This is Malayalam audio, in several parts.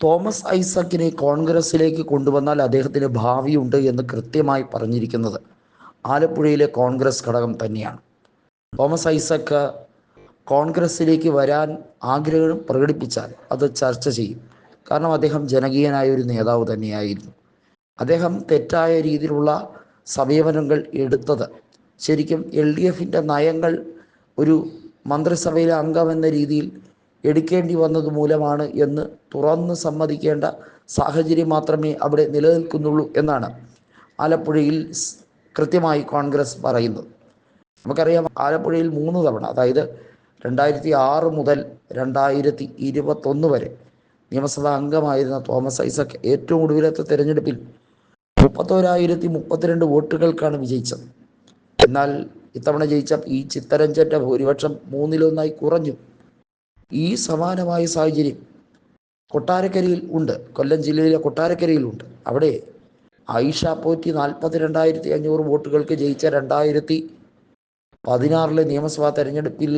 തോമസ് ഐസക്കിനെ കോൺഗ്രസിലേക്ക് കൊണ്ടുവന്നാൽ അദ്ദേഹത്തിന് ഭാവിയുണ്ട് എന്ന് കൃത്യമായി പറഞ്ഞിരിക്കുന്നത് ആലപ്പുഴയിലെ കോൺഗ്രസ് ഘടകം തന്നെയാണ്. തോമസ് ഐസക്ക് കോൺഗ്രസിലേക്ക് വരാൻ ആഗ്രഹം പ്രകടിപ്പിച്ചാൽ അത് ചർച്ച ചെയ്യും. കാരണം അദ്ദേഹം ജനകീയനായ ഒരു നേതാവ് തന്നെയായിരുന്നു. അദ്ദേഹം തെറ്റായ രീതിയിലുള്ള സമീപനങ്ങൾ എടുത്തത് ശരിക്കും LDFിൻ്റെ നയങ്ങൾ ഒരു മന്ത്രിസഭയിലെ അംഗമെന്ന രീതിയിൽ എടുക്കേണ്ടി വന്നത് മൂലമാണ് എന്ന് തുറന്ന് സമ്മതിക്കേണ്ട സാഹചര്യം മാത്രമേ അവിടെ നിലനിൽക്കുന്നുള്ളൂ എന്നാണ് ആലപ്പുഴയിൽ കൃത്യമായി കോൺഗ്രസ് പറയുന്നത്. നമുക്കറിയാം, ആലപ്പുഴയിൽ 3 തവണ, അതായത് 2006 മുതൽ 2021 വരെ നിയമസഭാ അംഗമായിരുന്ന തോമസ് ഐസക് ഏറ്റവും ഒടുവിലത്തെ തെരഞ്ഞെടുപ്പിൽ 31,032 വോട്ടുകൾക്കാണ് വിജയിച്ചത്. എന്നാൽ ഇത്തവണ ജയിച്ച ഈ ചിത്തരഞ്ജൻ്റെ ഭൂരിപക്ഷം 1/3 കുറഞ്ഞു. ഈ സമാനമായ സാഹചര്യം കൊട്ടാരക്കരയിൽ ഉണ്ട്, കൊല്ലം ജില്ലയിലെ കൊട്ടാരക്കരയിലുണ്ട്. അവിടെ ആയിഷ പോറ്റി 42,500 വോട്ടുകൾക്ക് ജയിച്ച 2016 നിയമസഭാ തെരഞ്ഞെടുപ്പിൽ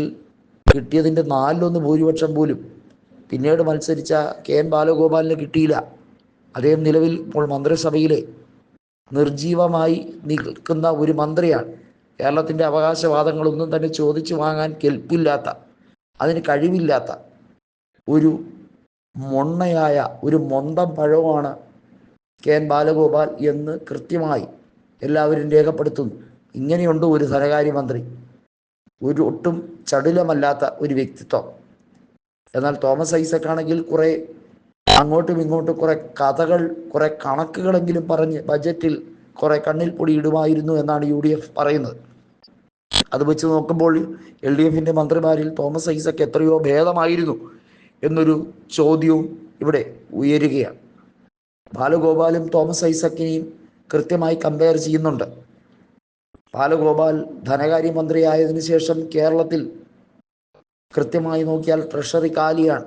കിട്ടിയതിൻ്റെ 4/1 ഭൂരിപക്ഷം പോലും പിന്നീട് മത്സരിച്ച KN ബാലഗോപാലിന് കിട്ടിയില്ല. അദ്ദേഹം നിലവിൽ ഇപ്പോൾ മന്ത്രിസഭയിലെ നിർജീവമായി നിൽക്കുന്ന ഒരു മന്ത്രിയാണ്. കേരളത്തിൻ്റെ അവകാശവാദങ്ങളൊന്നും തന്നെ ചോദിച്ചു വാങ്ങാൻ കെൽപ്പില്ലാത്ത, അതിന് കഴിവില്ലാത്ത ഒരു മൊണ്ണയായ ഒരു മൊന്തം പഴമാണ് KN ബാലഗോപാൽ എന്ന് കൃത്യമായി എല്ലാവരും രേഖപ്പെടുത്തുന്നു. ഇങ്ങനെയുണ്ട് ഒരു ധനകാര്യമന്ത്രി, ഒരു ഒട്ടും ചടുലമല്ലാത്ത ഒരു വ്യക്തിത്വം. എന്നാൽ തോമസ് ഐസക് ആണെങ്കിൽ കുറേ അങ്ങോട്ടും ഇങ്ങോട്ടും കുറേ കഥകൾ, കുറേ കണക്കുകളെങ്കിലും പറഞ്ഞ് ബജറ്റിൽ കുറേ കണ്ണിൽ പൊടി ഇടുമായിരുന്നു എന്നാണ് UDF പറയുന്നത്. അത് വെച്ച് നോക്കുമ്പോൾ LDFിൻ്റെ മന്ത്രിമാരിൽ തോമസ് ഐസക് എത്രയോ ഭേദമായിരുന്നു എന്നൊരു ചോദ്യവും ഇവിടെ ഉയരുകയാണ്. ബാലഗോപാലും തോമസ് ഐസക്കിനെയും കൃത്യമായി കമ്പയർ ചെയ്യുന്നുണ്ട്. ബാലഗോപാൽ ധനകാര്യമന്ത്രിയായതിനു ശേഷം കേരളത്തിൽ കൃത്യമായി നോക്കിയാൽ ട്രഷറി കാലിയാണ്.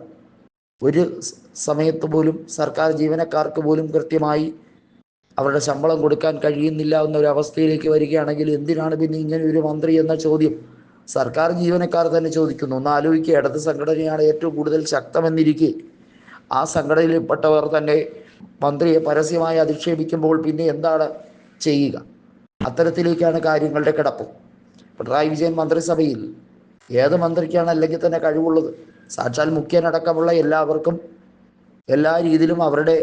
ഒരു സമയത്ത് പോലും സർക്കാർ ജീവനക്കാർക്ക് പോലും കൃത്യമായി അവരുടെ ശമ്പളം കൊടുക്കാൻ കഴിയുന്നില്ല എന്നൊരവസ്ഥയിലേക്ക് വരികയാണെങ്കിൽ എന്തിനാണ് പിന്നെ ഇങ്ങനെ ഒരു മന്ത്രി എന്ന ചോദ്യം സർക്കാർ ജീവനക്കാർ തന്നെ ചോദിക്കുന്നു. ഒന്ന് ആലോചിക്കുക, ഇടത് സംഘടനയാണ് ഏറ്റവും കൂടുതൽ ശക്തമെന്നിരിക്കെ ആ സംഘടനയിൽപ്പെട്ടവർ തന്നെ മന്ത്രിയെ പരസ്യമായി അധിക്ഷേപിക്കുമ്പോൾ പിന്നെ എന്താണ് ചെയ്യുക? അത്തരത്തിലേക്കാണ് കാര്യങ്ങളുടെ കിടപ്പ്. പിണറായി വിജയൻ മന്ത്രിസഭയിൽ ഏത് മന്ത്രിക്കാണ് അല്ലെങ്കിൽ തന്നെ കഴിവുള്ളത്? സാക്ഷാൽ മുഖ്യനടക്കമുള്ള എല്ലാവർക്കും എല്ലാ രീതിയിലും അവരുടെ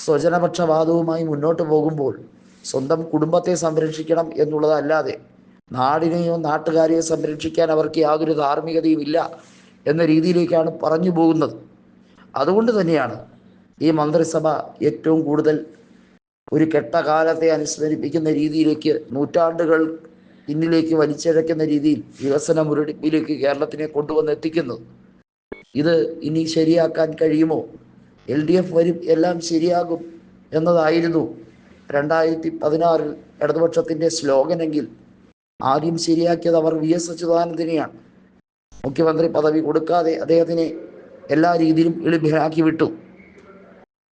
സ്വജനപക്ഷപാതവുമായി മുന്നോട്ട് പോകുമ്പോൾ സ്വന്തം കുടുംബത്തെ സംരക്ഷിക്കണം എന്നുള്ളതല്ലാതെ നാടിനെയോ നാട്ടുകാരെയോ സംരക്ഷിക്കാൻ അവർക്ക് യാതൊരു ധാർമ്മികതയും ഇല്ല എന്ന രീതിയിലേക്കാണ് പറഞ്ഞു പോകുന്നത്. അതുകൊണ്ട് തന്നെയാണ് ഈ മന്ത്രിസഭ ഏറ്റവും കൂടുതൽ ഒരു കെട്ടകാലത്തെ അനുസ്മരിപ്പിക്കുന്ന രീതിയിലേക്ക്, നൂറ്റാണ്ടുകൾ പിന്നിലേക്ക് വലിച്ചിഴക്കുന്ന രീതിയിൽ വികസന മുരടിപ്പിലേക്ക് കേരളത്തിനെ കൊണ്ടുവന്നെത്തിക്കുന്നത്. ഇത് ഇനി ശരിയാക്കാൻ കഴിയുമോ? LDF വരും, എല്ലാം ശരിയാകും എന്നതായിരുന്നു 2016 ഇടതുപക്ഷത്തിൻ്റെ സ്ലോഗനെങ്കിൽ ആദ്യം ശരിയാക്കിയത് അവർ VS അച്യുതാനന്ദനെയാണ്. മുഖ്യമന്ത്രി പദവി കൊടുക്കാതെ അദ്ദേഹത്തിനെ എല്ലാ രീതിയിലും എളിഭ്യനാക്കി വിട്ടു.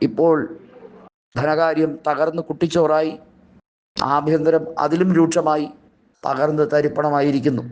ഇപ്പോൾ ധനകാര്യം തകർന്ന് കുട്ടിച്ചോറായി, ആഭ്യന്തരം അതിലും രൂക്ഷമായി തകർന്ന് തരിപ്പണമായിരിക്കുന്നു.